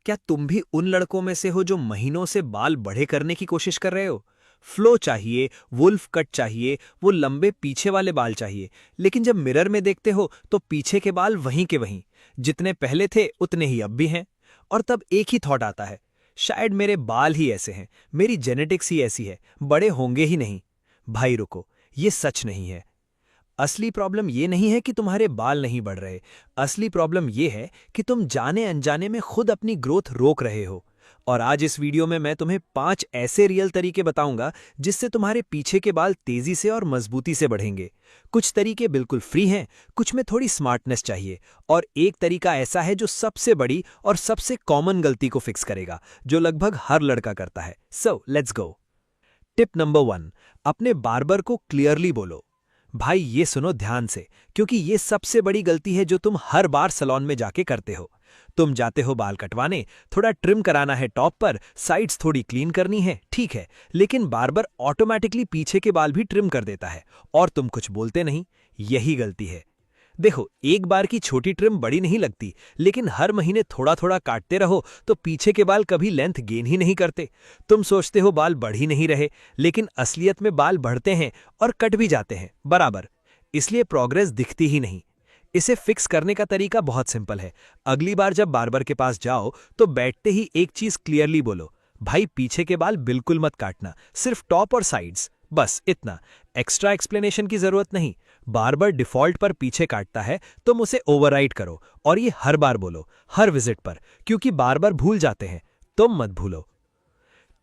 क्या तुम भी उन लड़कों में से हो जो महीनों से बाल बड़े करने की कोशिश कर रहे हो? फ्लो चाहिए, वुल्फ कट चाहिए, वो लंबे पीछे वाले बाल चाहिए, लेकिन जब मिरर में देखते हो तो पीछे के बाल वहीं के वहीं, जितने पहले थे उतने ही अब भी हैं। और तब एक ही थॉट आता है, शायद मेरे बाल ही ऐसे हैं, मेरी जेनेटिक्स ही ऐसी है, बड़े होंगे ही नहीं। भाई रुको, ये सच नहीं है। असली प्रॉब्लम ये नहीं है कि तुम्हारे बाल नहीं बढ़ रहे। असली प्रॉब्लम ये है कि तुम जाने अनजाने में खुद अपनी ग्रोथ रोक रहे हो। और आज इस वीडियो में मैं तुम्हें 5 ऐसे रियल तरीके बताऊंगा जिससे तुम्हारे पीछे के बाल तेजी से और मजबूती से बढ़ेंगे। कुछ तरीके बिल्कुल फ्री हैं, कुछ में थोड़ी स्मार्टनेस चाहिए, और एक तरीका ऐसा है जो सबसे बड़ी और सबसे कॉमन गलती को फिक्स करेगा, जो लगभग हर लड़का करता है। So let's go. Tip number 1, अपने बार्बर को क्लियरली बोलो। भाई ये सुनो ध्यान से, क्योंकि ये सबसे बड़ी गलती है जो तुम हर बार सैलून में जाके करते हो। तुम जाते हो बाल कटवाने, थोड़ा ट्रिम कराना है टॉप पर, साइड्स थोड़ी क्लीन करनी है, ठीक है, लेकिन बार्बर ऑटोमेटिकली पीछे के बाल भी ट्रिम कर देता है और तुम कुछ बोलते नहीं। यही गलती है। देखो, एक बार की छोटी ट्रिम बड़ी नहीं लगती, लेकिन हर महीने थोड़ा थोड़ा काटते रहो तो पीछे के बाल कभी लेंथ गेन ही नहीं करते। तुम सोचते हो बाल बढ़ ही नहीं रहे, लेकिन असलियत में बाल बढ़ते हैं और कट भी जाते हैं बराबर। इसलिए प्रोग्रेस दिखती ही नहीं। इसे फिक्स करने का तरीका बहुत सिंपल है। अगली बार जब बार्बर के पास जाओ तो बैठते ही एक चीज क्लियरली बोलो, भाई पीछे के बाल बिल्कुल मत काटना, सिर्फ टॉप और साइड्स, बस इतना। एक्स्ट्रा एक्सप्लेनेशन की जरूरत नहीं। बार्बर डिफॉल्ट पर पीछे काटता है, तुम उसे ओवरराइड करो और ये हर बार बोलो, हर विजिट पर, क्योंकि बार्बर भूल जाते हैं, तुम मत भूलो।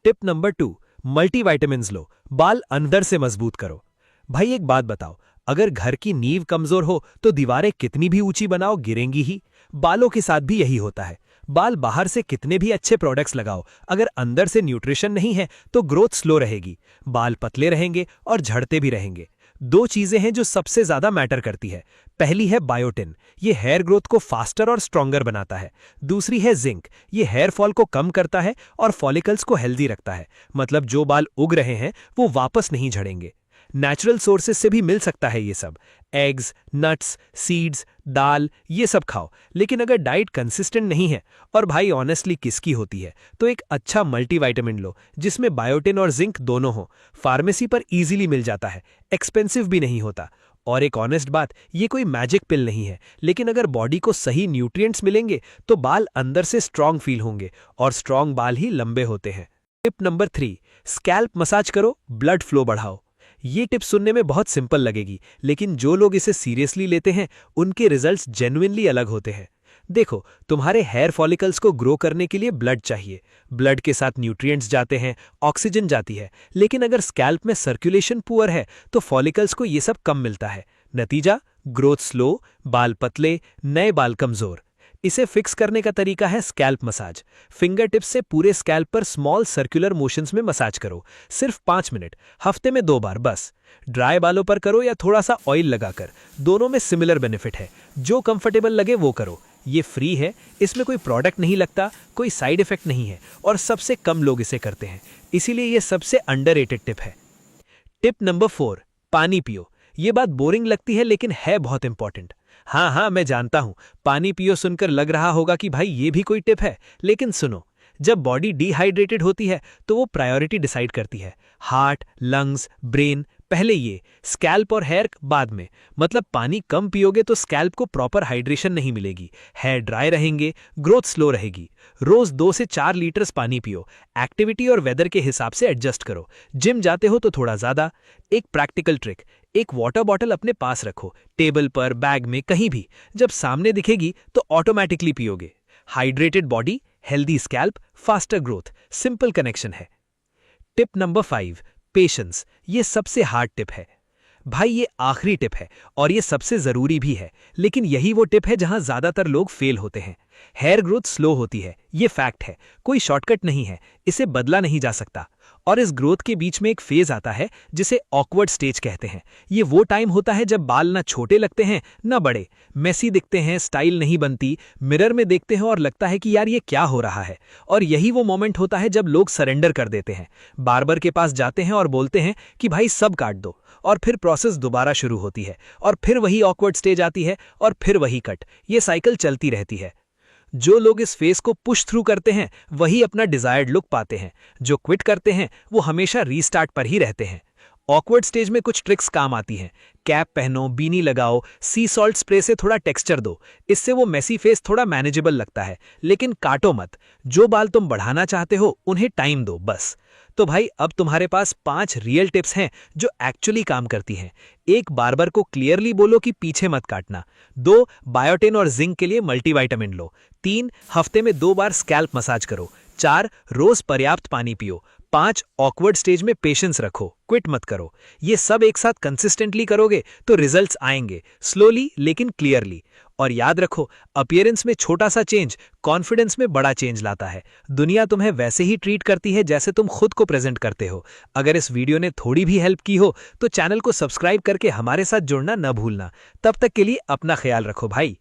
टिप नंबर 2, मल्टीविटामिन्स लो, बाल अंदर से मजबूत करो। भाई एक बात बताओ, अगर घर की नींव कमजोर हो तो दीवारें कितनी भी ऊंची बनाओ गिरेंगी ही। बालों के साथ भी यही होता है। बाल बाहर से कितने भी अच्छे प्रोडक्ट्स लगाओ, अगर अंदर से न्यूट्रिशन नहीं है तो ग्रोथ स्लो रहेगी, बाल पतले रहेंगे और झड़ते भी रहेंगे। दो चीजें हैं जो सबसे ज्यादा मैटर करती है। पहली है बायोटिन, ये हेयर ग्रोथ को फास्टर और स्ट्रॉन्गर बनाता है। दूसरी है जिंक, ये हेयर फॉल को कम करता है और फॉलिकल्स को हेल्दी रखता है। मतलब जो बाल उग रहे हैं वो वापस नहीं झड़ेंगे। नेचुरल सोर्सेज से भी मिल सकता है ये सब, एग्स, नट्स, सीड्स, दाल, ये सब खाओ। लेकिन अगर डाइट कंसिस्टेंट नहीं है, और भाई ऑनेस्टली किसकी होती है, तो एक अच्छा मल्टीविटामिन लो जिसमें बायोटिन और जिंक दोनों हो। फार्मेसी पर इजीली मिल जाता है, एक्सपेंसिव भी नहीं होता। और एक ऑनेस्ट बात, ये कोई मैजिक पिल नहीं है, लेकिन अगर बॉडी को सही न्यूट्रिएंट्स मिलेंगे तो बाल अंदर से स्ट्रांग फील होंगे, और स्ट्रांग बाल ही लंबे होते हैं। टिप नंबर 3, स्कैल्प मसाज करो, ब्लड फ्लो बढ़ाओ। ये टिप सुनने में बहुत सिंपल लगेगी, लेकिन जो लोग इसे सीरियसली लेते हैं उनके रिजल्ट्स जेन्युइनली अलग होते हैं। देखो, तुम्हारे हेयर फॉलिकल्स को ग्रो करने के लिए ब्लड चाहिए। ब्लड के साथ न्यूट्रिएंट्स जाते हैं, ऑक्सीजन जाती है, लेकिन अगर स्कैल्प में सर्कुलेशन पुअर है तो फॉलिकल्स को ये सब कम मिलता है। नतीजा, ग्रोथ स्लो, बाल पतले, नए बाल कमजोर। इसे फिक्स करने का तरीका है स्कैल्प मसाज। फिंगर टिप्स से पूरे स्कैल्प पर स्मॉल सर्कुलर मोशंस में मसाज करो, सिर्फ 5 मिनट, हफ्ते में 2 बार बस। ड्राई बालों पर करो या थोड़ा सा ऑयल लगाकर, दोनों में सिमिलर बेनिफिट है। जो कंफर्टेबल लगे वो करो। ये फ्री है, इसमें कोई प्रोडक्ट नहीं लगता, कोई साइड इफेक्ट नहीं है, और सबसे कम लोग इसे करते हैं, इसीलिए ये सबसे अंडररेटेड टिप है। टिप नंबर 4, पानी पियो। ये बात बोरिंग लगती है लेकिन है बहुत इंपॉर्टेंट। हाँ हाँ, मैं जानता हूं, पानी पियो सुनकर लग रहा होगा कि भाई ये भी कोई टिप है, लेकिन सुनो, जब बॉडी डिहाइड्रेटेड होती है तो वो प्रायोरिटी डिसाइड करती है। हार्ट, लंग्स, ब्रेन पहले, ये स्कैल्प और हेयर बाद में। मतलब पानी कम पियोगे तो स्कैल्प को प्रॉपर हाइड्रेशन नहीं मिलेगी, हेयर ड्राई रहेंगे, ग्रोथ स्लो रहेगी। रोज 2 से 4 लीटर्स पानी पियो। एक्टिविटी और वेदर के हिसाब से एडजस्ट करो। जिम जाते हो तो थोड़ा ज्यादा। एक प्रैक्टिकल ट्रिक, एक वाटर बॉटल अपने पास रखो, टेबल पर, बैग में, कहीं भी। जब सामने दिखेगी तो ऑटोमेटिकली पियोगे। Hydrated body, healthy scalp, faster growth, simple connection है। Tip number 5, patience. ये सबसे हार्ड टिप है। भाई ये आखिरी टिप है और ये सबसे जरूरी भी है, लेकिन यही वो टिप है जहां ज्यादातर लोग फेल होते हैं। हेयर ग्रोथ स्लो होती है, ये फैक्ट है, कोई शॉर्टकट नहीं है, इसे बदला नहीं जा सकता। और इस ग्रोथ के बीच में एक फेज आता है जिसे ऑकवर्ड स्टेज कहते हैं। ये वो टाइम होता है जब बाल ना छोटे लगते हैं ना बड़े, मेसी दिखते हैं, स्टाइल नहीं बनती, मिरर में देखते हैं और लगता है कि यार ये क्या हो रहा है। और यही वो मोमेंट होता है जब लोग सरेंडर कर देते हैं, बार्बर के पास जाते हैं और बोलते हैं कि भाई सब काट दो, और फिर प्रोसेस दोबारा शुरू होती है, और फिर वही ऑकवर्ड स्टेज आती है, और फिर वही कट। ये साइकिल चलती रहती है। जो लोग इस फेस को पुश थ्रू करते हैं वही अपना डिजायर्ड लुक पाते हैं। जो क्विट करते हैं वो हमेशा रीस्टार्ट पर ही रहते हैं। ऑकवर्ड स्टेज में कुछ ट्रिक्स काम आती हैं। कैप पहनो, बीनी लगाओ, सी सॉल्ट स्प्रे से थोड़ा टेक्सचर दो। इससे वो मेसी फेस थोड़ा मैनेजेबल लगता है। लेकिन काटो मत। जो बाल तुम बढ़ाना चाहते हो उन्हें टाइम दो बस। तो भाई अब तुम्हारे पास 5 रियल टिप्स हैं जो एक्चुअली काम करती हैं। एक, बार्बर को क्लियरली बोलो कि पीछे मत काटना। 2, बायोटिन और जिंक के लिए मल्टीविटामिन लो। 3, हफ्ते में 2 बार स्कैल्प मसाज करो। 4, रोज पर्याप्त पानी पियो। 5, ऑकवर्ड स्टेज में पेशेंस रखो, क्विट मत करो। ये सब एक साथ कंसिस्टेंटली करोगे तो रिजल्ट्स आएंगे, स्लोली लेकिन क्लियरली। और याद रखो, अपीयरेंस में छोटा सा चेंज कॉन्फिडेंस में बड़ा चेंज लाता है। दुनिया तुम्हें वैसे ही ट्रीट करती है जैसे तुम खुद को प्रेजेंट करते हो। अगर इस वीडियो ने थोड़ी भी हेल्प की हो तो चैनल को सब्सक्राइब करके हमारे साथ जुड़ना न भूलना। तब तक के लिए अपना ख्याल रखो भाई।